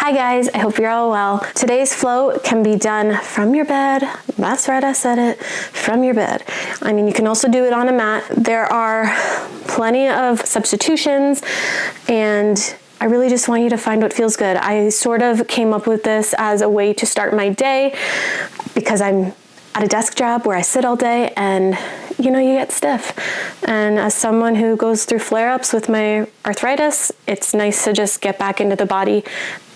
Hi guys, I hope you're all well. Today's flow can be done from your bed. That's right, I said it, from your bed. I mean, you can also do it on a mat. There are plenty of substitutions, and I really just want you to find what feels good. I sort of came up with this as a way to start my day because I'm at a desk job where I sit all day and you get stiff. And as someone who goes through flare-ups with my arthritis, it's nice to just get back into the body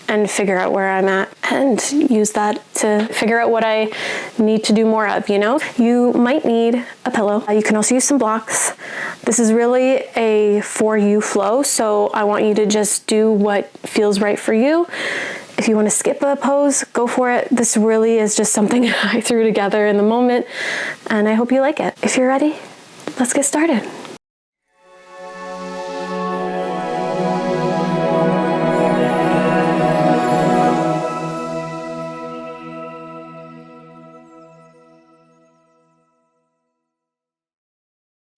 and figure out where I'm at and use that to figure out what I need to do more of, You might need a pillow. You can also use some blocks. This is really a for you flow, so I want you to just do what feels right for you. If you want to skip a pose, go for it. This really is just something I threw together in the moment, and I hope you like it. If you're ready, let's get started.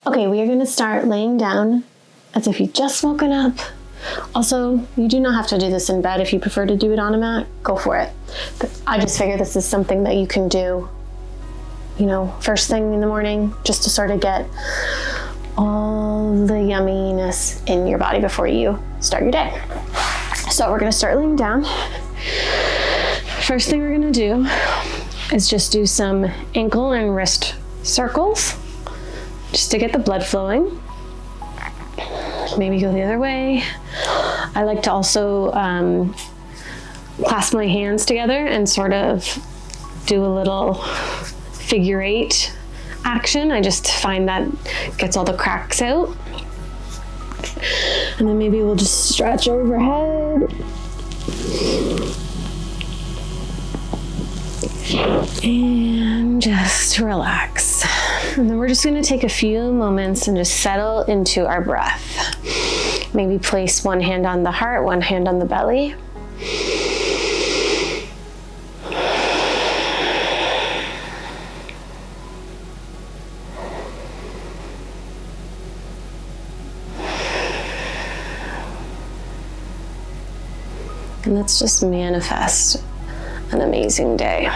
Okay, we are going to start laying down as if you've just woken up. Also, you do not have to do this in bed. If you prefer to do it on a mat, go for it. But I just figure this is something that you can do, first thing in the morning, just to sort of get all the yumminess in your body before you start your day. So we're going to start laying down. First thing we're going to do is just do some ankle and wrist circles, just to get the blood flowing. Maybe go the other way. I like to also clasp my hands together and sort of do a little figure 8 action. I just find that gets all the cracks out. And then maybe we'll just stretch overhead. And just relax. And then we're just going to take a few moments and just settle into our breath. Maybe place one hand on the heart, one hand on the belly. And let's just manifest an amazing day.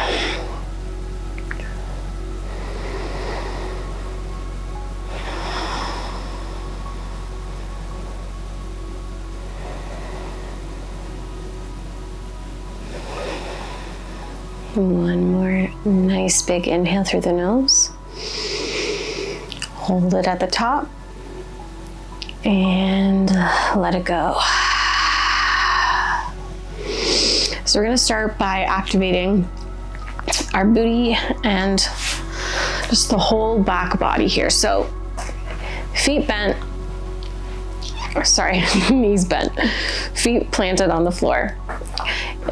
One more nice big inhale through the nose. Hold it at the top and let it go. So we're going to start by activating our booty and just the whole back body here. So feet bent, knees bent, feet planted on the floor.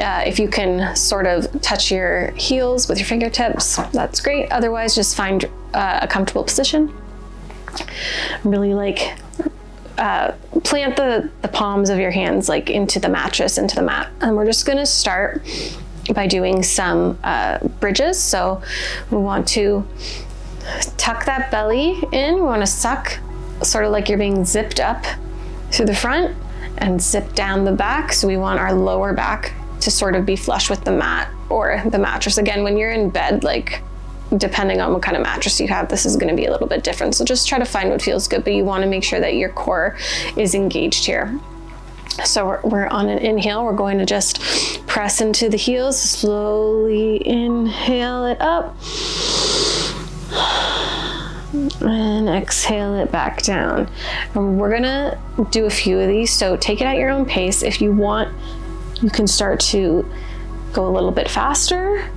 If you can sort of touch your heels with your fingertips, that's great. Otherwise, just find a comfortable position. Really plant the palms of your hands into the mattress, into the mat. And we're just gonna start by doing some bridges. So we want to tuck that belly in. We wanna suck sort of like you're being zipped up through the front and zip down the back. So we want our lower back to sort of be flush with the mat or the mattress. Again, when you're in bed, depending on what kind of mattress you have, this is going to be a little bit different. So just try to find what feels good, but you want to make sure that your core is engaged here. So we're on an inhale. We're going to just press into the heels, slowly inhale it up and exhale it back down. And we're going to do a few of these. So take it at your own pace. If you want, you can start to go a little bit faster.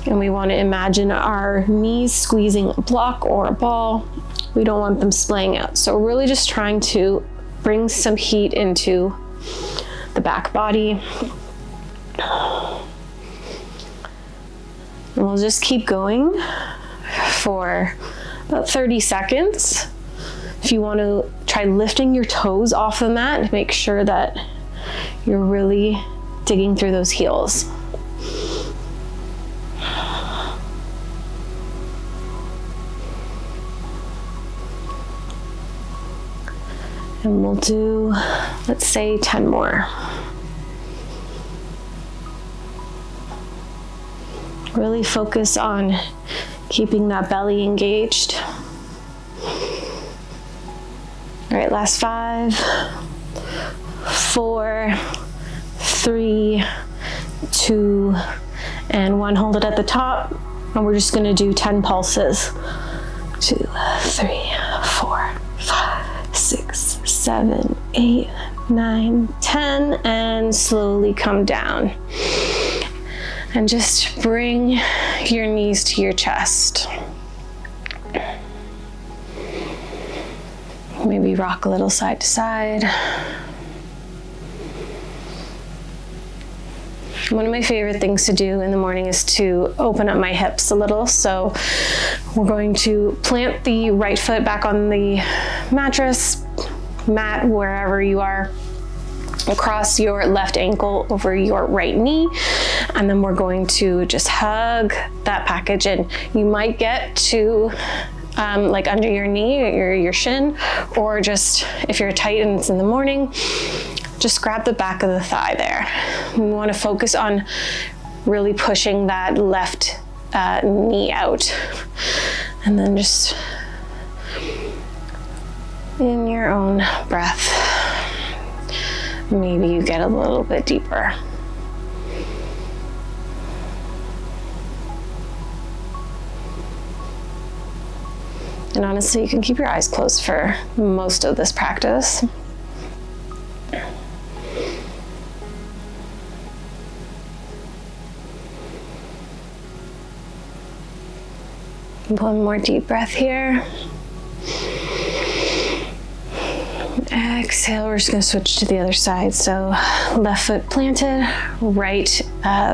And we want to imagine our knees squeezing a block or a ball. We don't want them splaying out. So we're really just trying to bring some heat into the back body. And we'll just keep going for about 30 seconds. If you want to try lifting your toes off the mat and make sure that you're really digging through those heels. And we'll do, let's say, 10 more. Really focus on keeping that belly engaged. All right, last 5, 4, 3, 2, and 1. Hold it at the top, and we're just gonna do 10 pulses. 2, 3, 4, 5, 6, 7, 8, 9, 10, and slowly come down. And just bring your knees to your chest. Maybe rock a little side to side. One of my favorite things to do in the morning is to open up my hips a little. So we're going to plant the right foot back on the mattress, mat, wherever you are, across your left ankle over your right knee, and then we're going to just hug that package in. You might get to like under your knee or your shin, or just if you're tight and it's in the morning, just grab the back of the thigh there. We want to focus on really pushing that left knee out, and then just in your own breath, maybe you get a little bit deeper. And honestly, you can keep your eyes closed for most of this practice. One more deep breath here. Exhale, we're just gonna switch to the other side. So left foot planted, right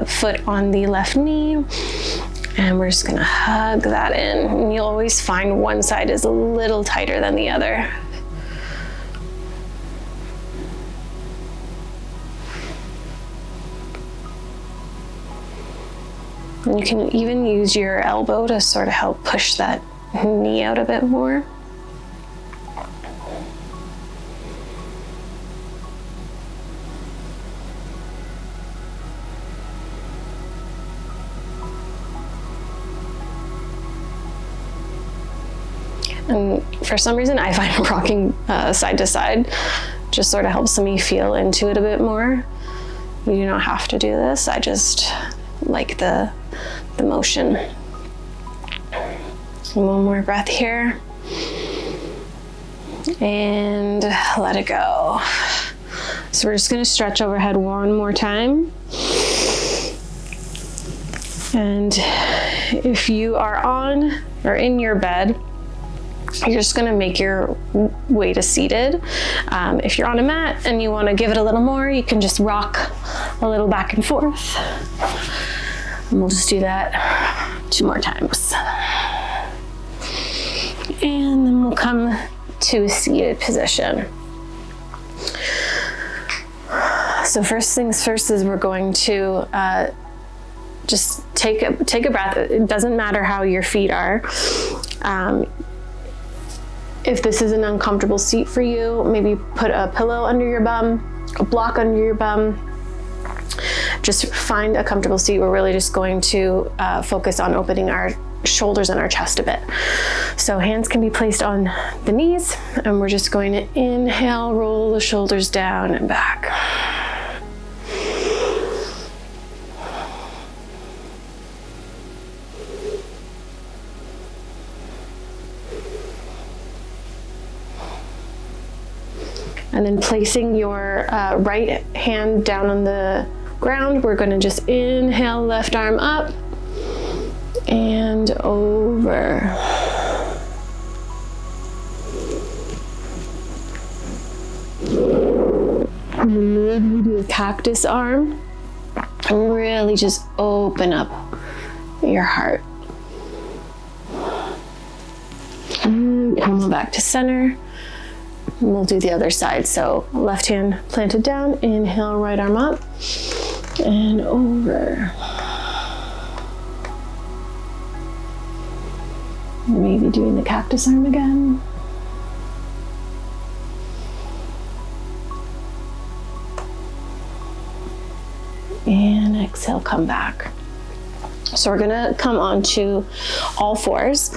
foot on the left knee, and we're just gonna hug that in. And you'll always find one side is a little tighter than the other. And you can even use your elbow to sort of help push that knee out a bit more. And for some reason, I find rocking side to side just sort of helps me feel into it a bit more. You do not have to do this. I just like the motion. One more breath here. And let it go. So we're just gonna stretch overhead one more time. And if you are on or in your bed, you're just gonna make your way to seated. If you're on a mat and you wanna give it a little more, you can just rock a little back and forth. And we'll just do that 2 more times. And then we'll come to a seated position. So first things first is we're going to just take a breath. It doesn't matter how your feet are. If this is an uncomfortable seat for you, maybe put a pillow under your bum, a block under your bum. Just find a comfortable seat. We're really just going to focus on opening our shoulders and our chest a bit. So hands can be placed on the knees, and we're just going to inhale, roll the shoulders down and back. And then placing your right hand down on the ground, we're gonna just inhale, left arm up and over. And then we do a cactus arm and really just open up your heart. And come on back to center. And we'll do the other side. So left hand planted down, inhale, right arm up and over. Maybe doing the cactus arm again. And exhale, come back. So we're gonna come onto all fours.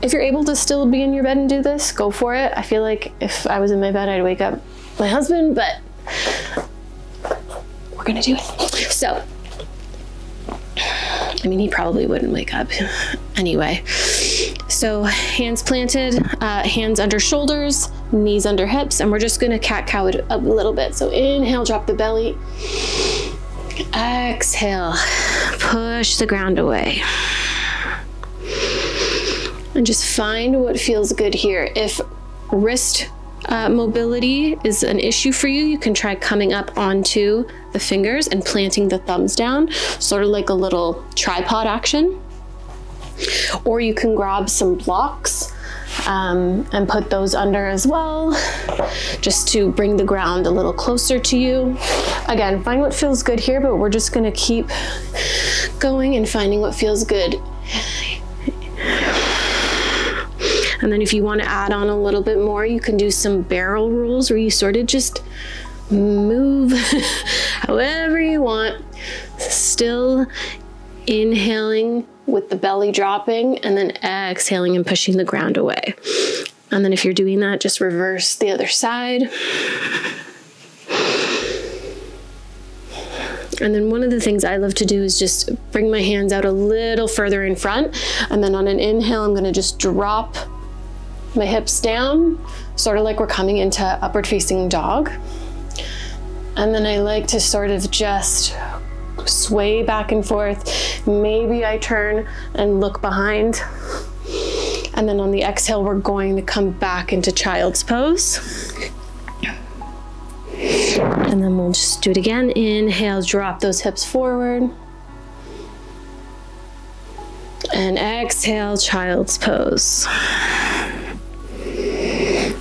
If you're able to still be in your bed and do this, go for it. I feel like if I was in my bed, I'd wake up my husband, but we're gonna do it. So, I mean, he probably wouldn't wake up anyway. So hands planted, hands under shoulders, knees under hips, and we're just gonna cat-cow it a little bit. So inhale, drop the belly. Exhale, push the ground away. And just find what feels good here. If wrist mobility is an issue for you, you can try coming up onto the fingers and planting the thumbs down, sort of like a little tripod action. Or you can grab some blocks and put those under as well, just to bring the ground a little closer to you. Again, find what feels good here, but we're just gonna keep going and finding what feels good. And then if you want to add on a little bit more, you can do some barrel rolls where you sort of just move however you want, still inhaling with the belly dropping and then exhaling and pushing the ground away. And then if you're doing that, just reverse the other side. And then one of the things I love to do is just bring my hands out a little further in front. And then on an inhale, I'm gonna just drop my hips down, sort of like we're coming into upward facing dog. And then I like to sort of just sway back and forth. Maybe I turn and look behind. And then on the exhale, we're going to come back into child's pose. And then we'll just do it again. Inhale, drop those hips forward. And exhale, child's pose.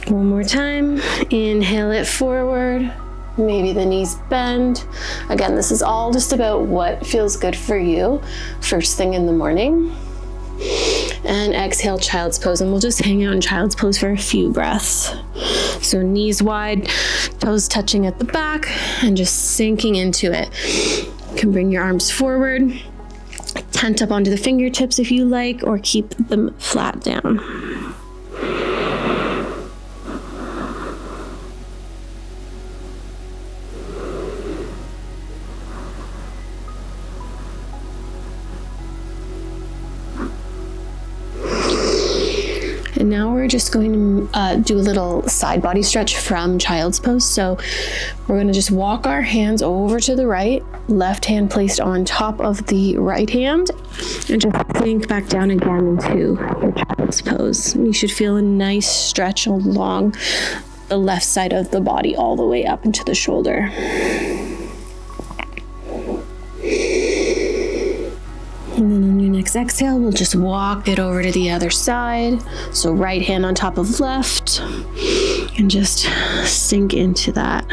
One more time. Inhale it forward. Maybe the knees bend. Again, this is all just about what feels good for you first thing in the morning. And exhale, child's pose. And we'll just hang out in child's pose for a few breaths. So knees wide, toes touching at the back, and just sinking into it. You can bring your arms forward, tent up onto the fingertips if you like, or keep them flat down. And now we're just going to do a little side body stretch from child's pose. So we're going to just walk our hands over to the right, left hand placed on top of the right hand, and just sink back down again into your child's pose. And you should feel a nice stretch along the left side of the body all the way up into the shoulder. And then on your next exhale, we'll just walk it over to the other side. So right hand on top of left, and just sink into that.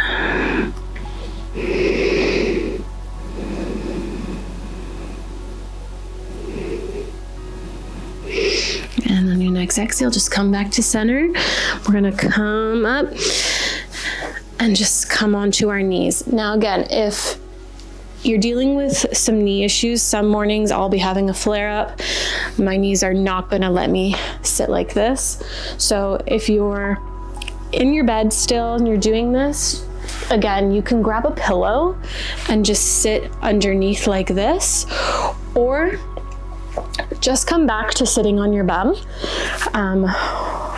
And on your next exhale, just come back to center. We're gonna come up and just come onto our knees. Now again, if you're dealing with some knee issues, some mornings I'll be having a flare up. My knees are not gonna let me sit like this. So if you're in your bed still and you're doing this, again, you can grab a pillow and just sit underneath like this, or just come back to sitting on your bum.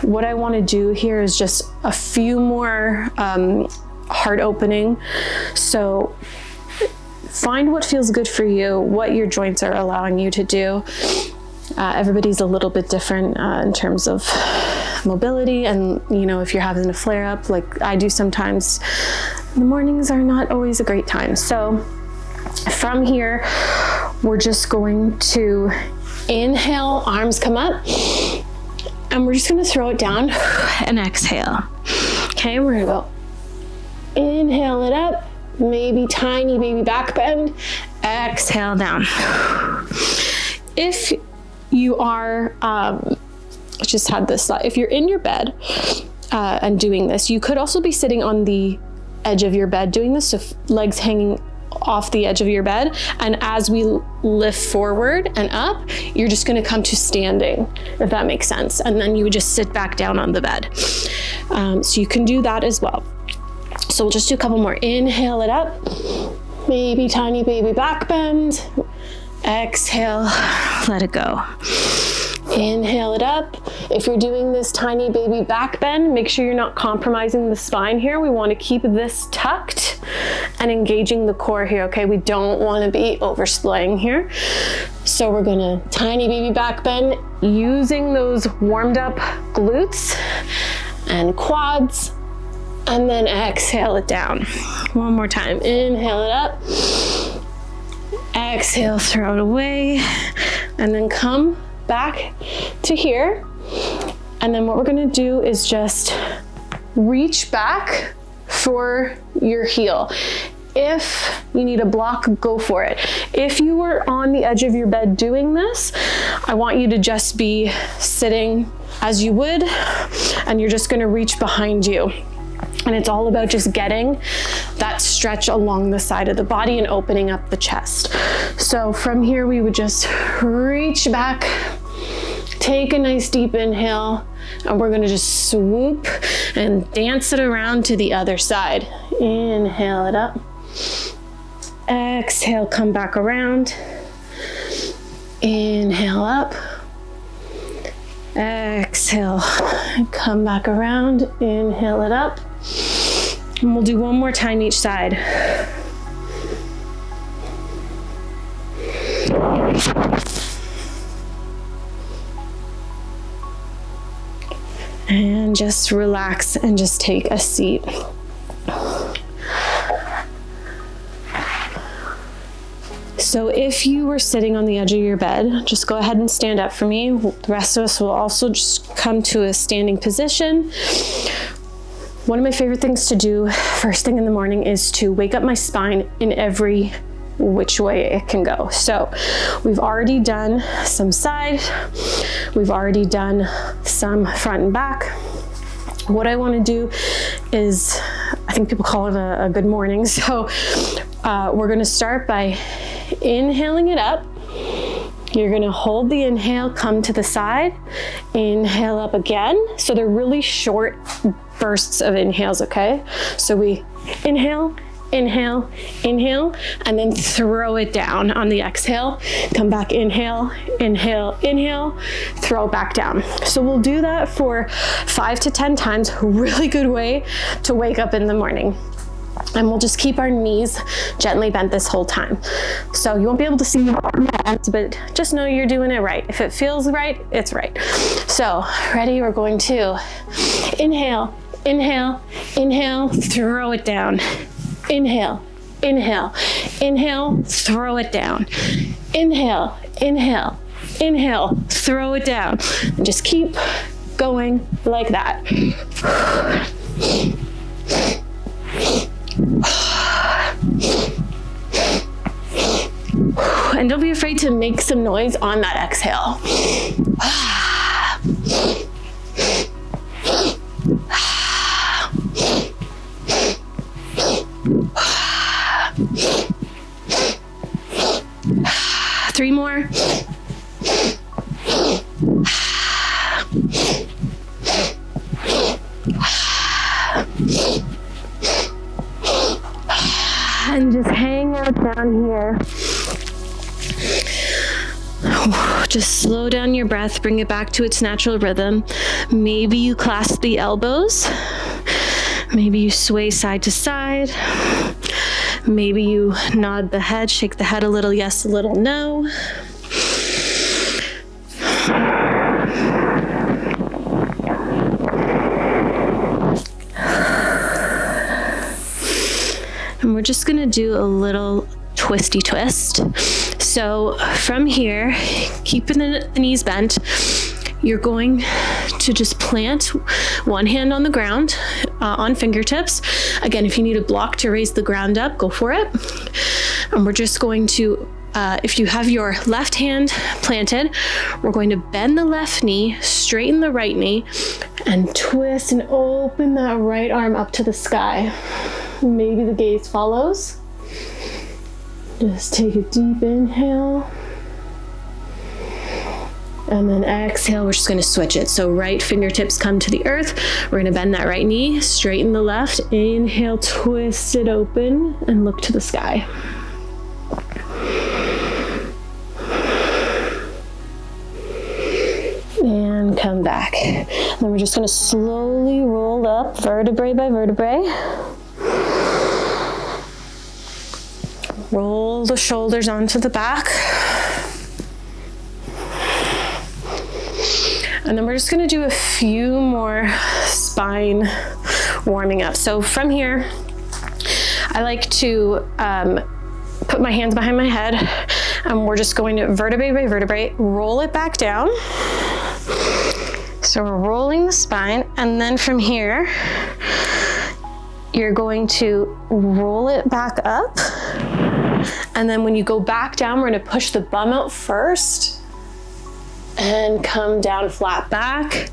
What I wanna do here is just a few more heart opening. So find what feels good for you, what your joints are allowing you to do. Everybody's a little bit different in terms of mobility, and you know, if you're having a flare up like I do sometimes, the mornings are not always a great time. So from here, we're just going to inhale, arms come up, and we're just gonna throw it down and exhale. Okay, we're gonna go inhale it up, maybe tiny baby back bend, exhale down. If you are, just had this thought, if you're in your bed and doing this, you could also be sitting on the edge of your bed doing this, so legs hanging off the edge of your bed. And as we lift forward and up, you're just gonna come to standing, if that makes sense. And then you would just sit back down on the bed. So you can do that as well. So we'll just do a couple more. Inhale it up. Maybe tiny baby back bend. Exhale, let it go. Inhale it up. If you're doing this tiny baby back bend, make sure you're not compromising the spine here. We want to keep this tucked and engaging the core here, okay? We don't want to be oversplaying here. So we're gonna tiny baby back bend using those warmed up glutes and quads, and then exhale it down. One more time. Inhale it up. Exhale, throw it away, and then come back to here. And then what we're gonna do is just reach back for your heel. If you need a block, go for it. If you were on the edge of your bed doing this, I want you to just be sitting as you would, and you're just gonna reach behind you. And it's all about just getting that stretch along the side of the body and opening up the chest. So from here, we would just reach back, take a nice deep inhale, and we're gonna just swoop and dance it around to the other side. Inhale it up. Exhale, come back around. Inhale up. Exhale, come back around. Inhale it up. And we'll do one more time each side. And just relax and just take a seat. So if you were sitting on the edge of your bed, just go ahead and stand up for me. The rest of us will also just come to a standing position. One of my favorite things to do first thing in the morning is to wake up my spine in every which way it can go. So we've already done some side, we've already done some front and back. What I want to do is, I think people call it a good morning. So we're going to start by inhaling it up. You're going to hold the inhale, come to the side, inhale up again. So they're really short bursts of inhales, okay? So we inhale, inhale, inhale, and then throw it down on the exhale. Come back, inhale, inhale, inhale, throw it back down. So we'll do that for 5 to 10 times. Really good way to wake up in the morning. And we'll just keep our knees gently bent this whole time. So you won't be able to see your hands, but just know you're doing it right. If it feels right, it's right. So ready? We're going to inhale, inhale, inhale, throw it down. Inhale, inhale, inhale, throw it down. Inhale, inhale, inhale, throw it down. And just keep going like that. And don't be afraid to make some noise on that exhale. 3 more. And just hang out down here. Just slow down your breath, bring it back to its natural rhythm. Maybe you clasp the elbows. Maybe you sway side to side. Maybe you nod the head, shake the head a little yes, a little no. And we're just gonna do a little twisty twist. So from here, keeping the knees bent, you're going to just plant one hand on the ground, on fingertips. Again, if you need a block to raise the ground up, go for it. And we're just going to, if you have your left hand planted, we're going to bend the left knee, straighten the right knee, and twist and open that right arm up to the sky. Maybe the gaze follows. Just take a deep inhale. And then exhale, we're just gonna switch it. So right fingertips come to the earth. We're gonna bend that right knee, straighten the left. Inhale, twist it open and look to the sky. And come back. Then we're just gonna slowly roll up vertebrae by vertebrae. Roll the shoulders onto the back. And then we're just gonna do a few more spine warming up. So from here, I like to put my hands behind my head, and we're just going to vertebrae by vertebrae, roll it back down. So we're rolling the spine, and then from here, you're going to roll it back up. And then when you go back down, we're gonna push the bum out first and come down flat back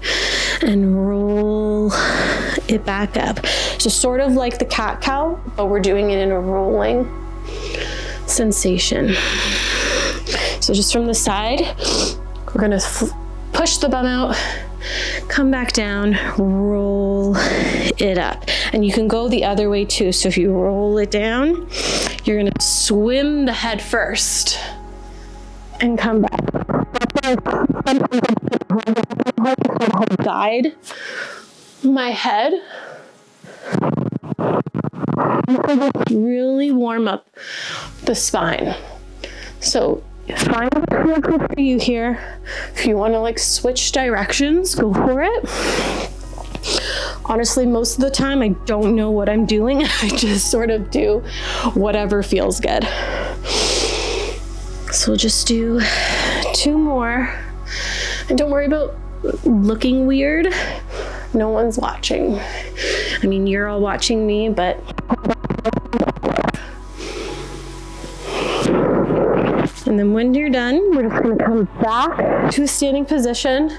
and roll it back up. So sort of like the cat-cow, but we're doing it in a rolling sensation. So just from the side, we're gonna push the bum out, come back down, roll it up. And you can go the other way too. So if you roll it down, you're gonna swim the head first and come back. Guide my head. Really warm up the spine. So find what feels good for you here. If you want to like switch directions, go for it. Honestly, most of the time I don't know what I'm doing. I just sort of do whatever feels good. So we'll just do 2 more. And don't worry about looking weird. No one's watching. I mean, you're all watching me, but and then when you're done, we're just gonna come back to a standing position.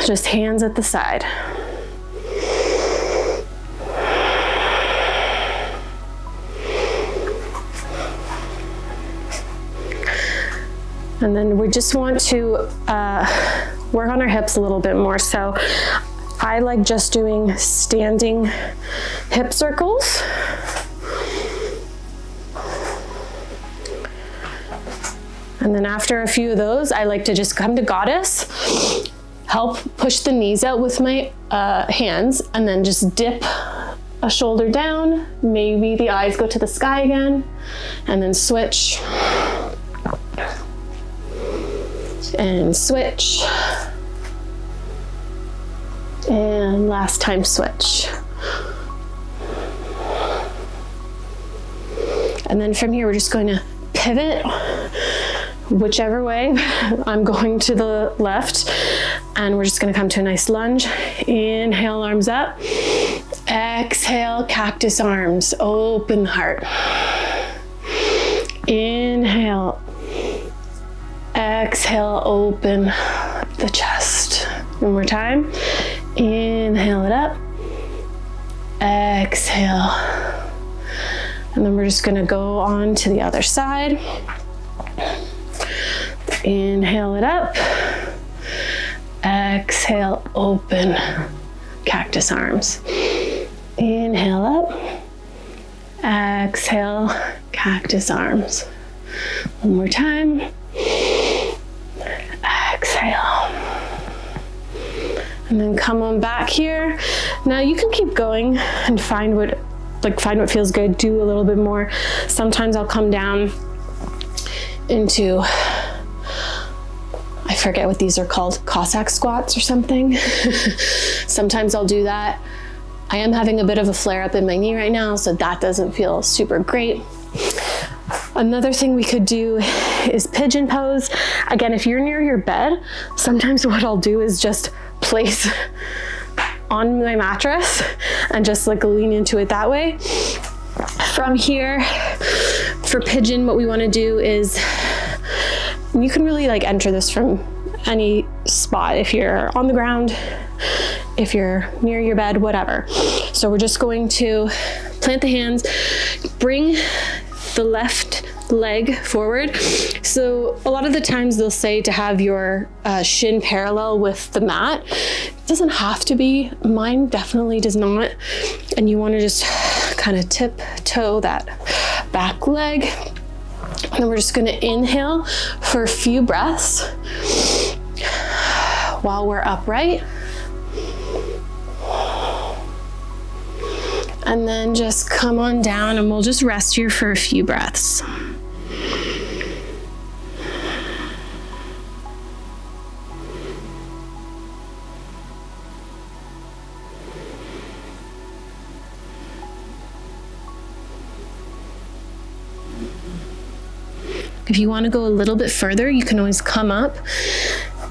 Just hands at the side. And then we just want to work on our hips a little bit more. So I like just doing standing hip circles. And then after a few of those, I like to just come to goddess, help push the knees out with my hands, and then just dip a shoulder down. Maybe the eyes go to the sky again, and then switch. And switch. And last time switch. And then from here, we're just going to pivot whichever way. I'm going to the left, and we're just going to come to a nice lunge. Inhale, arms up. Exhale, cactus arms. Open the heart. Inhale. Exhale, open the chest. One more time. Inhale it up. Exhale. And then we're just gonna go on to the other side. Inhale it up. Exhale, open cactus arms. Inhale up. Exhale, cactus arms. One more time. Exhale. And then come on back here. Now you can keep going and find what feels good. Do a little bit more. Sometimes I'll come down into, I forget what these are called, Cossack squats or something. Sometimes I'll do that. I am having a bit of a flare up in my knee right now, so that doesn't feel super great. Another thing we could do is pigeon pose. Again, if you're near your bed, sometimes what I'll do is just place on my mattress and just like lean into it that way. From here, for pigeon, what we want to do is, you can really like enter this from any spot, if you're on the ground, if you're near your bed, whatever. So we're just going to plant the hands, bring the left leg forward. So a lot of the times they'll say to have your shin parallel with the mat. It doesn't have to be. Mine definitely does not. And you want to just kind of tiptoe that back leg. And we're just going to inhale for a few breaths while we're upright. And then just come on down, and we'll just rest here for a few breaths. If you want to go a little bit further, you can always come up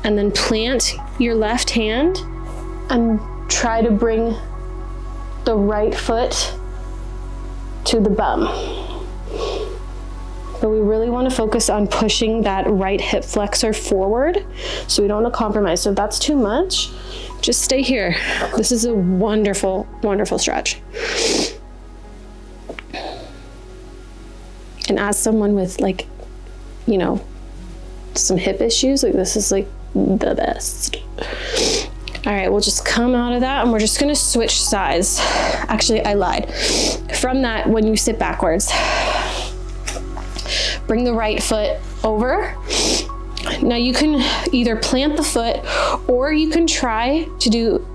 and then plant your left hand and try to bring the right foot to the bum. But we really want to focus on pushing that right hip flexor forward, so we don't want to compromise. So if that's too much, just stay here. This is a wonderful, wonderful stretch. And as someone with some hip issues, this is the best. All right, we'll just come out of that, and we're just gonna switch sides. Actually, I lied. From that, when you sit backwards, bring the right foot over. Now you can either plant the foot, or you can try to do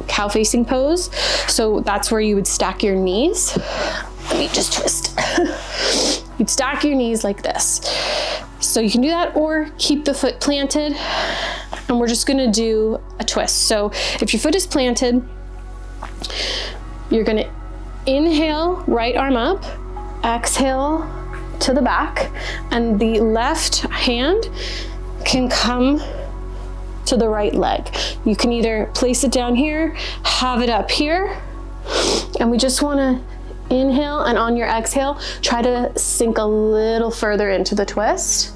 cow facing pose. So that's where you would stack your knees. Let me just twist. You'd stack your knees like this. So you can do that, or keep the foot planted. And we're just gonna do a twist. So if your foot is planted, you're gonna inhale, right arm up, exhale to the back, and the left hand can come to the right leg. You can either place it down here, have it up here, and we just wanna inhale, and on your exhale, try to sink a little further into the twist.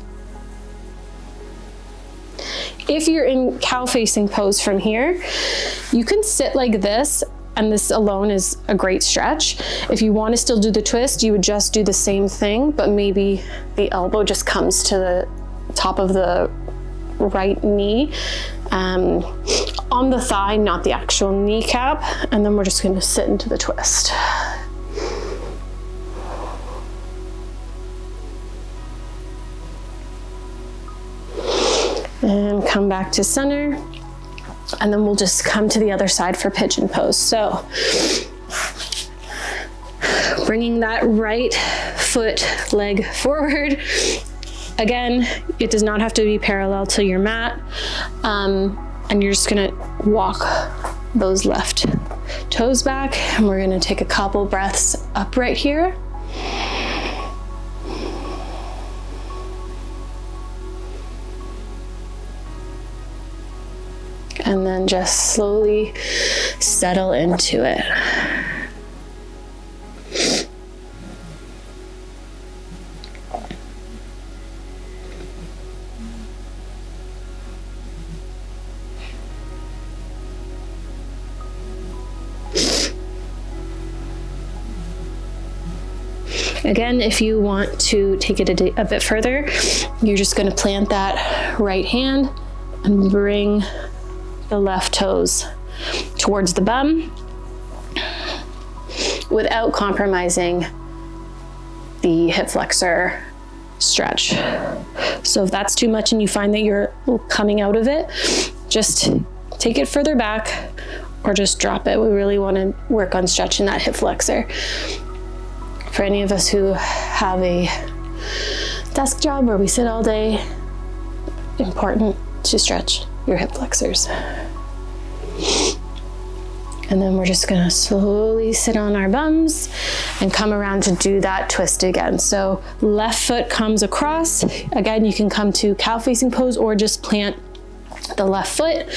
If you're in cow facing pose from here, you can sit like this, and this alone is a great stretch. If you want to still do the twist, you would just do the same thing, but maybe the elbow just comes to the top of the right knee, on the thigh, not the actual kneecap, and then we're just going to sit into the twist. And come back to center, and then we'll just come to the other side for pigeon pose. So bringing that right foot leg forward. Again, it does not have to be parallel to your mat, and you're just gonna walk those left toes back, and we're gonna take a couple breaths upright here. And then just slowly settle into it. Again, if you want to take it a bit further, you're just going to plant that right hand and bring the left toes towards the bum without compromising the hip flexor stretch. So if that's too much and you find that you're coming out of it, just take it further back or just drop it. We really want to work on stretching that hip flexor. For any of us who have a desk job where we sit all day, important to stretch your hip flexors. And then we're just gonna slowly sit on our bums and come around to do that twist again. So left foot comes across. Again, you can come to cow facing pose or just plant the left foot.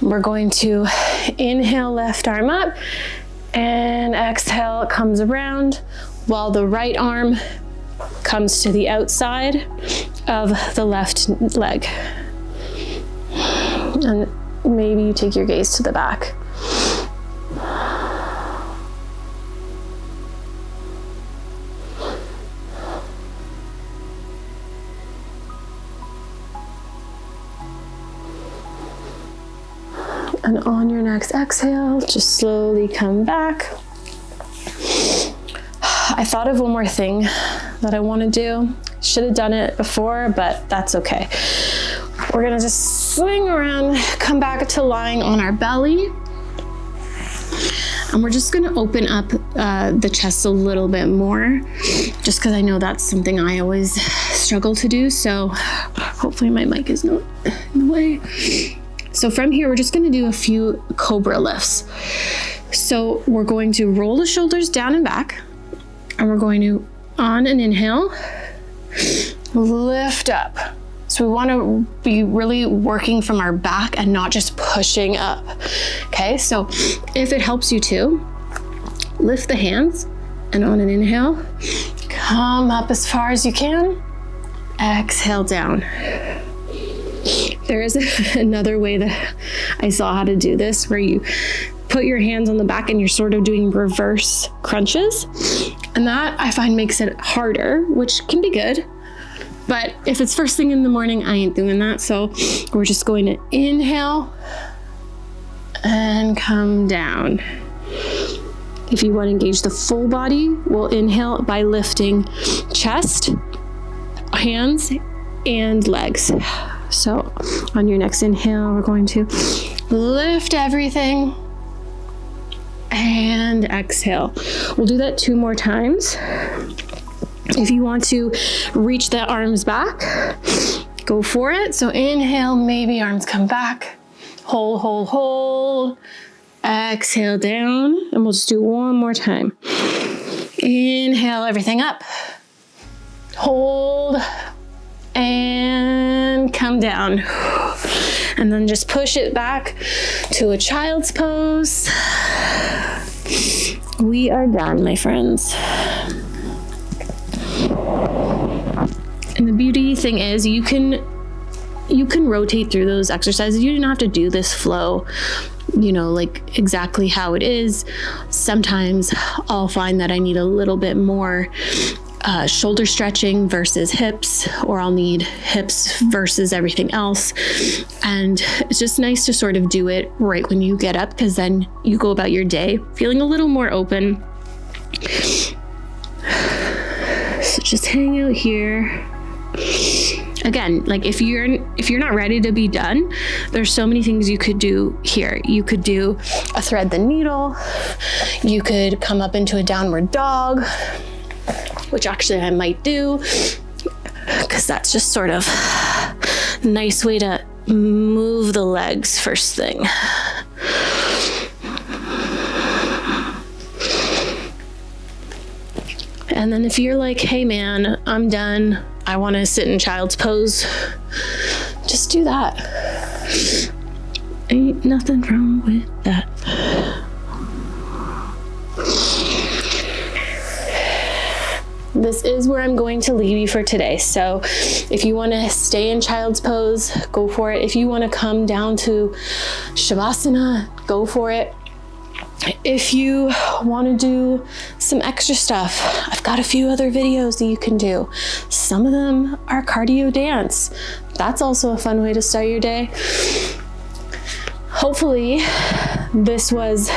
We're going to inhale, left arm up, and exhale, it comes around while the right arm comes to the outside of the left leg. And maybe you take your gaze to the back. And on your next exhale, just slowly come back. I thought of one more thing that I want to do. Should have done it before, but that's okay. We're gonna just swing around, come back to lying on our belly. And we're just gonna open up the chest a little bit more, just because I know that's something I always struggle to do. So hopefully my mic is not in the way. So from here, we're just gonna do a few cobra lifts. So we're going to roll the shoulders down and back, and we're going to, on an inhale, lift up. So we want to be really working from our back and not just pushing up. Okay, so if it helps you to, lift the hands, and on an inhale, come up as far as you can, exhale down. There is another way that I saw how to do this, where you put your hands on the back and you're sort of doing reverse crunches. And that I find makes it harder, which can be good. But if it's first thing in the morning, I ain't doing that. So we're just going to inhale and come down. If you want to engage the full body, we'll inhale by lifting chest, hands, and legs. So on your next inhale, we're going to lift everything and exhale. We'll do that 2 more times. If you want to reach the arms back, go for it. So inhale, maybe arms come back. Hold, hold, hold. Exhale down, and we'll just do 1 more time. Inhale everything up. Hold, and come down. And then just push it back to a child's pose. We are done, my friends. And the beauty thing is you can rotate through those exercises. You don't have to do this flow, like exactly how it is. Sometimes I'll find that I need a little bit more shoulder stretching versus hips, or I'll need hips versus everything else. And it's just nice to sort of do it right when you get up, because then you go about your day feeling a little more open. So just hang out here. Again, like if you're not ready to be done, there's so many things you could do here. You could do a thread the needle. You could come up into a downward dog, which actually I might do, because that's just sort of a nice way to move the legs first thing. And then if you're like, hey man, I'm done, I want to sit in child's pose, just do that. Ain't nothing wrong with that. This is where I'm going to leave you for today. So if you want to stay in child's pose, go for it. If you want to come down to Shavasana, go for it. If you want to do some extra stuff, I've got a few other videos that you can do. Some of them are cardio dance. That's also a fun way to start your day. Hopefully, this was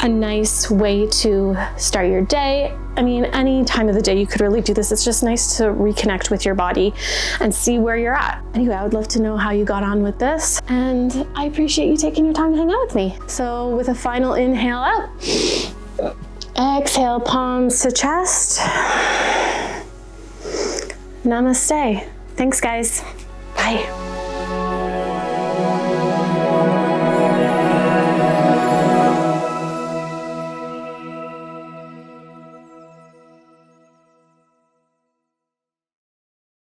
a nice way to start your day. I mean, any time of the day you could really do this. It's just nice to reconnect with your body and see where you're at. Anyway, I would love to know how you got on with this, and I appreciate you taking your time to hang out with me. So with a final inhale out, exhale, palms to chest. Namaste. Thanks, guys. Bye.